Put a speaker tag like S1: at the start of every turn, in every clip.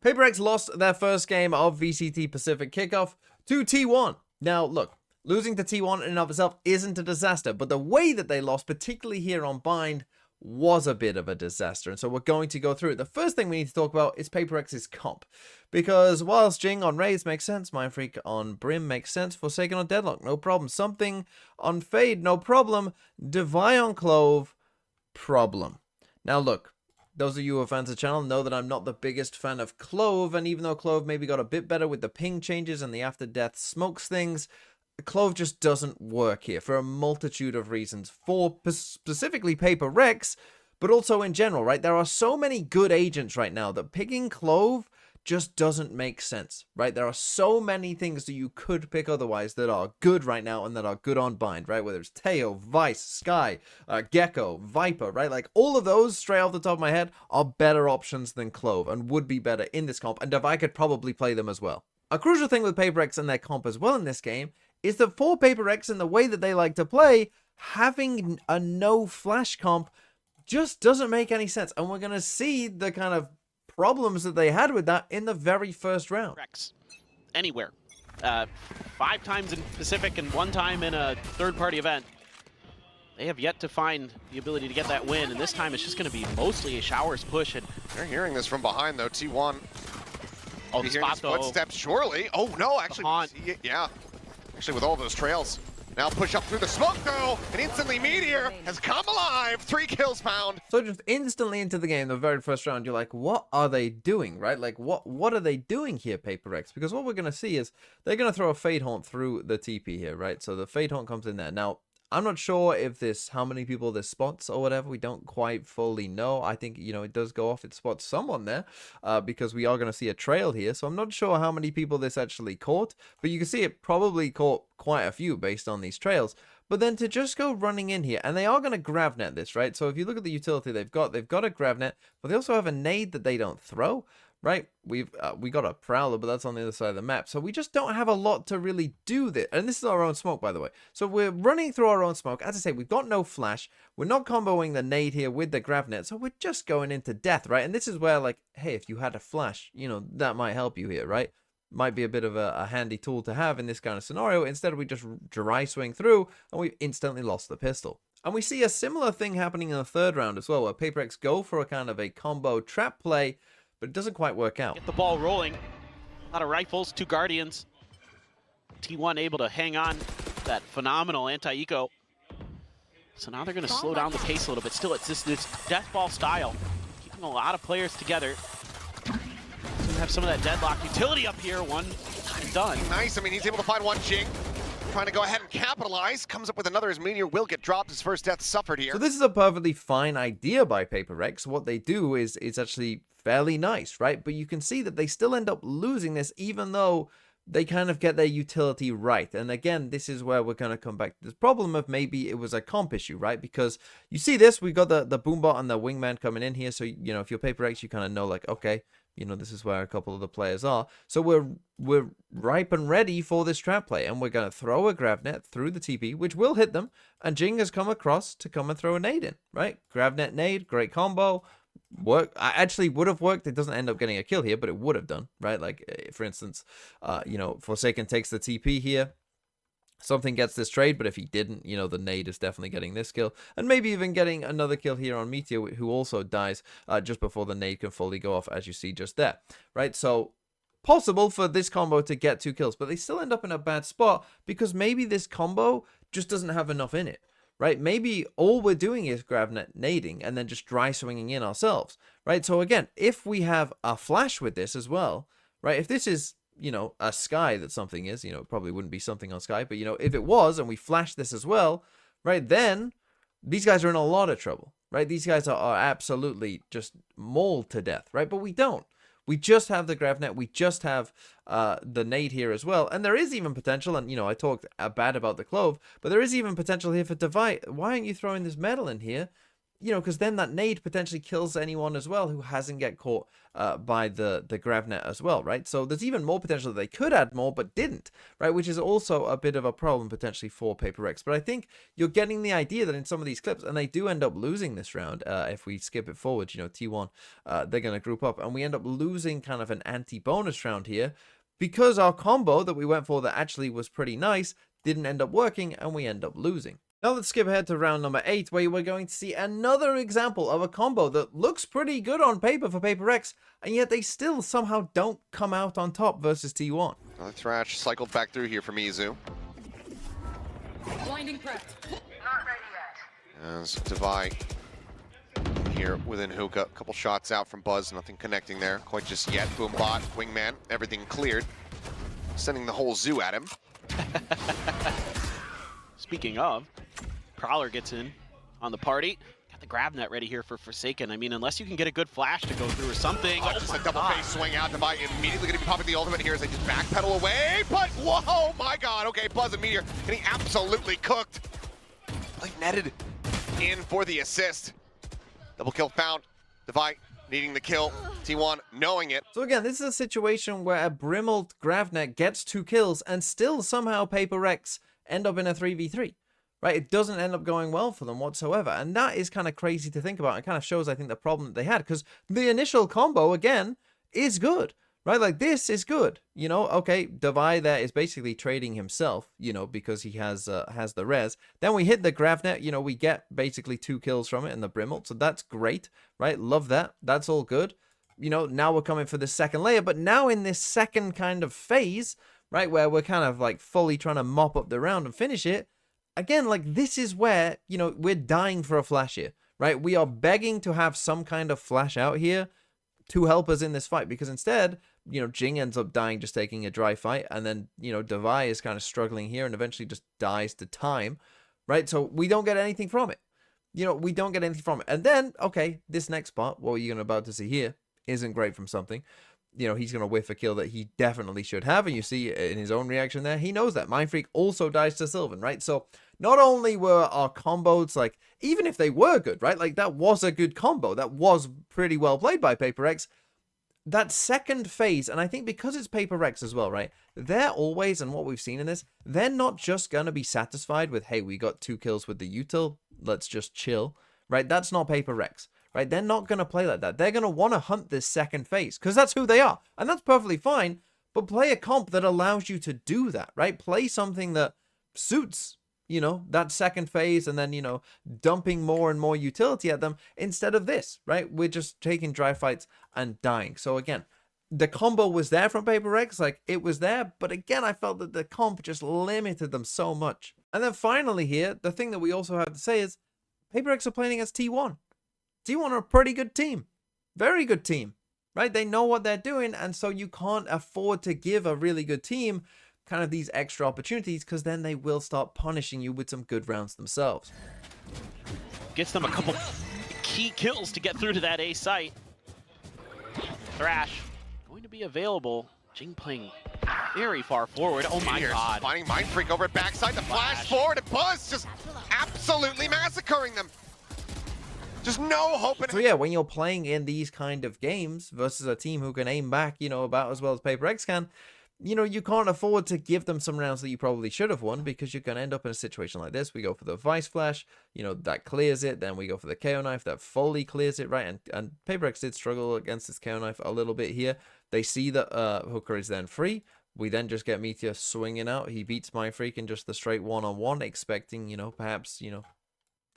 S1: PaperX lost their first game of VCT Pacific Kickoff to T1. Now, look, losing to T1 in and of itself isn't a disaster, but the way that they lost, particularly here on Bind, was a bit of a disaster, and so we're going to go through it. The first thing we need to talk about is PaperX's comp, because whilst Jing on Raids makes sense, Mindfreak on Brim makes sense, Forsaken on Deadlock, no problem, Something on Fade, no problem, Divide on Clove, problem. Now look, those of you who are fans of the channel know that I'm not the biggest fan of Clove, and even though Clove maybe got a bit better with the ping changes and the after death smokes things, Clove just doesn't work here for a multitude of reasons, for specifically PaperX, but also in general, right? There are so many good agents right now that picking Clove just doesn't make sense, right? There are so many things that you could pick otherwise that are good right now and that are good on Bind, right? Whether it's Teo, Vice, Sky, Gecko, Viper, right? Like all of those, straight off the top of my head, are better options than Clove and would be better in this comp, and Devi could probably play them as well. A crucial thing with PaperX and their comp as well in this game is that for PaperX and the way that they like to play, having a no flash comp just doesn't make any sense. And we're going to see the kind of problems that they had with that in the very first round.
S2: Anywhere. 5 times in Pacific and 1 time in a third-party event. They have yet to find the ability to get that win, and this time it's just going to be mostly a Showers push. And
S3: they're hearing this from behind, though. T1.
S2: Oh, the spot, though.
S3: Footsteps, surely. Oh, no, actually. Yeah. Actually, with all those trails. Now push up through the smoke, though, and instantly Meteor has come alive. 3 kills found.
S1: So just instantly into the game, the very first round, you're like, what are they doing, right? Like, what are they doing here, PaperX? Because what we're going to see is they're going to throw a Fade Haunt through the TP here, right? So the Fade Haunt comes in there. Now, I'm not sure if how many people this spots or whatever. We don't quite fully know. I think, you know, it does go off. It spots someone there because we are going to see a trail here. So I'm not sure how many people this actually caught, but you can see it probably caught quite a few based on these trails. But then to just go running in here, and they are going to gravnet this, right? So if you look at the utility they've got a gravnet, but they also have a nade that they don't throw. Right, we got a Prowler, but that's on the other side of the map. So we just don't have a lot to really do this. And this is our own smoke, by the way. So we're running through our own smoke. As I say, we've got no flash. We're not comboing the nade here with the gravnet. So we're just going into death, right? And this is where, like, hey, if you had a flash, you know, that might help you here, right? Might be a bit of a handy tool to have in this kind of scenario. Instead, we just dry swing through, and we've instantly lost the pistol. And we see a similar thing happening in the third round as well, where PaperX go for a kind of a combo trap play, but it doesn't quite work out.
S2: Get the ball rolling. A lot of rifles, 2 Guardians. T1 able to hang on that phenomenal anti-eco. So now they're going to slow down the pace a little bit. Still, it's this death ball style, keeping a lot of players together. So have some of that deadlock utility up here. 1 and done.
S3: Nice. I mean, he's able to find one Jing. Trying to go ahead and capitalize. Comes up with another as Meteor will get dropped. His first death suffered here.
S1: So this is a perfectly fine idea by PaperX. What they do is it's actually fairly nice, right? But you can see that they still end up losing this, even though they kind of get their utility right. And again, this is where we're going to come back to this problem of maybe it was a comp issue, right? Because you see this, we got the Boombot and the Wingman coming in here. So, you know, if you're PaperX, you kind of know, like, okay, you know, this is where a couple of the players are. So we're ripe and ready for this trap play. And we're going to throw a Gravnet through the TP, which will hit them. And Jing has come across to come and throw a nade in, right? Gravnet nade, great combo. Actually would have worked. It doesn't end up getting a kill here, but it would have done, right? Like, for instance, you know, Forsaken takes the TP here. Something gets this trade, but if he didn't, you know, the nade is definitely getting this kill. And maybe even getting another kill here on Meteor, who also dies just before the nade can fully go off, as you see just there, right? So possible for this combo to get 2 kills, but they still end up in a bad spot because maybe this combo just doesn't have enough in it. Right, maybe all we're doing is Gravnet nading and then just dry swinging in ourselves, right? So again, if we have a flash with this as well, right? If this is, you know, a Sky that something is, you know, it probably wouldn't be something on Sky, but, you know, if it was and we flash this as well, right, then these guys are in a lot of trouble, right? These guys are absolutely just mauled to death, right? But we don't. We just have the Gravnet. We just have the nade here as well. And there is even potential, and, you know, I talked bad about the Clove, but there is even potential here for Divide. Why aren't you throwing this metal in here? you know, because then that nade potentially kills anyone as well who hasn't get caught by the grav net as well, right? So there's even more potential that they could add more but didn't, right? Which is also a bit of a problem potentially for Paper Rex. But I think you're getting the idea that in some of these clips, and they do end up losing this round if we skip it forward, you know, T1, they're going to group up, and we end up losing kind of an anti-bonus round here because our combo that we went for that actually was pretty nice didn't end up working, and we end up losing. Now let's skip ahead to round number 8, where we're going to see another example of a combo that looks pretty good on paper for Paper Rex, and yet they still somehow don't come out on top versus T1.
S3: Another Thrash cycled back through here for Mizu.
S4: Blinding prep. Not ready yet.
S3: As Devi here within Hookah. A couple shots out from Buzz, nothing connecting there quite just yet. Boombot, Wingman, everything cleared. Sending the whole zoo at him.
S2: Speaking of, Prowler gets in on the party. Got the grab net ready here for Forsaken. I mean, unless you can get a good flash to go through or something.
S3: Oh, just a double face swing out. Devi immediately going to be popping the ultimate here as they just backpedal away. But whoa, my God. Okay, Buzz and Meteor getting absolutely cooked. Like netted in for the assist. Double kill found. Devi needing the kill. T1 knowing it.
S1: So again, this is a situation where a Brimald Gravnet gets 2 kills and still somehow Paper Rex end up in a 3v3. Right? It doesn't end up going well for them whatsoever. And that is kind of crazy to think about. It kind of shows, I think, the problem that they had. Because the initial combo, again, is good. Right? Like, this is good. You know, okay, Devi there is basically trading himself, you know, because he has the res. Then we hit the Gravnet, you know, we get basically 2 kills from it in the Brimald. So that's great. Right? Love that. That's all good. You know, now we're coming for the second layer. But now in this second kind of phase, right, where we're kind of like fully trying to mop up the round and finish it, again, like, this is where, you know, we're dying for a flash here, right? We are begging to have some kind of flash out here to help us in this fight, because instead, you know, Jing ends up dying just taking a dry fight, and then, you know, Devi is kind of struggling here and eventually just dies to time, right? So we don't get anything from it. You know, we don't get anything from it. And then, okay, this next part, what you're about to see here, isn't great from something. You know, he's going to whiff a kill that he definitely should have. And you see in his own reaction there, he knows that. Mind Freak also dies to Sylvan, right? So not only were our combos, like, even if they were good, right? Like, that was a good combo. That was pretty well played by Paper Rex. That second phase, and I think because it's Paper Rex as well, right? They're always, and what we've seen in this, they're not just going to be satisfied with, hey, we got 2 kills with the util, let's just chill, right? That's not Paper Rex. Right? They're not going to play like that. They're going to want to hunt this second phase because that's who they are. And that's perfectly fine. But play a comp that allows you to do that, right? Play something that suits, you know, that second phase and then, you know, dumping more and more utility at them instead of this, right? We're just taking dry fights and dying. So again, the combo was there from Paper Rex. Like, it was there. But again, I felt that the comp just limited them so much. And then finally here, the thing that we also have to say is Paper Rex are playing against T1. T1 are a pretty good team. Very good team, right? They know what they're doing, and so you can't afford to give a really good team kind of these extra opportunities because then they will start punishing you with some good rounds themselves.
S2: Gets them a couple key kills to get through to that A site. Thrash going to be available. Jing playing very far forward. Oh my God.
S3: Finding Mind Freak over at backside. The flash forward, and Buzz just absolutely massacring them. Just no hope.
S1: So yeah, when you're playing in these kind of games versus a team who can aim back, you know, about as well as Paper Rex can, you know, you can't afford to give them some rounds that you probably should have won because you're going to end up in a situation like this. We go for the Vice Flash, you know, that clears it. Then we go for the KO Knife, that fully clears it, right? And Paper Rex did struggle against this KO Knife a little bit here. They see that Hooker is then free. We then just get Meteor swinging out. He beats Mind Freak in just the straight one-on-one, expecting, you know, perhaps, you know,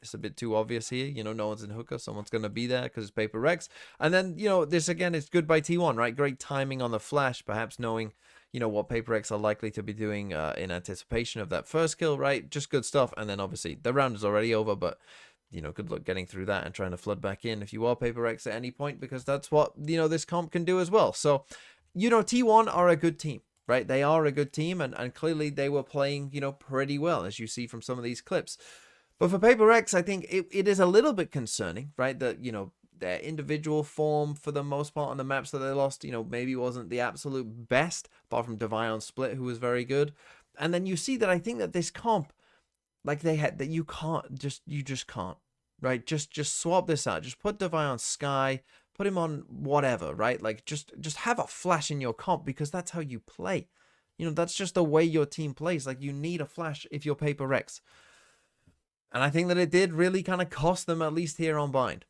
S1: it's a bit too obvious here. You know, no one's in Hooker. Someone's going to be there because it's Paper Rex. And then, you know, this again is good by T1, right? Great timing on the flash, perhaps knowing, you know, what Paper Rex are likely to be doing in anticipation of that first kill, right? Just good stuff. And then obviously the round is already over, but, you know, good luck getting through that and trying to flood back in if you are Paper Rex at any point, because that's what, you know, this comp can do as well. So, you know, T1 are a good team, right? They are a good team, and clearly they were playing, you know, pretty well, as you see from some of these clips. But for Paper Rex, I think it is a little bit concerning, right? That, you know, their individual form for the most part on the maps that they lost, you know, maybe wasn't the absolute best, apart from Devi on Split, who was very good. And then you see that I think that this comp, like they had, that you just can't. right? Just swap this out. Just put Devi on Sky, put him on whatever, right? Like just have a flash in your comp because that's how you play. You know, that's just the way your team plays. Like you need a flash if you're Paper Rex. And I think that it did really kind of cost them, at least here on Bind.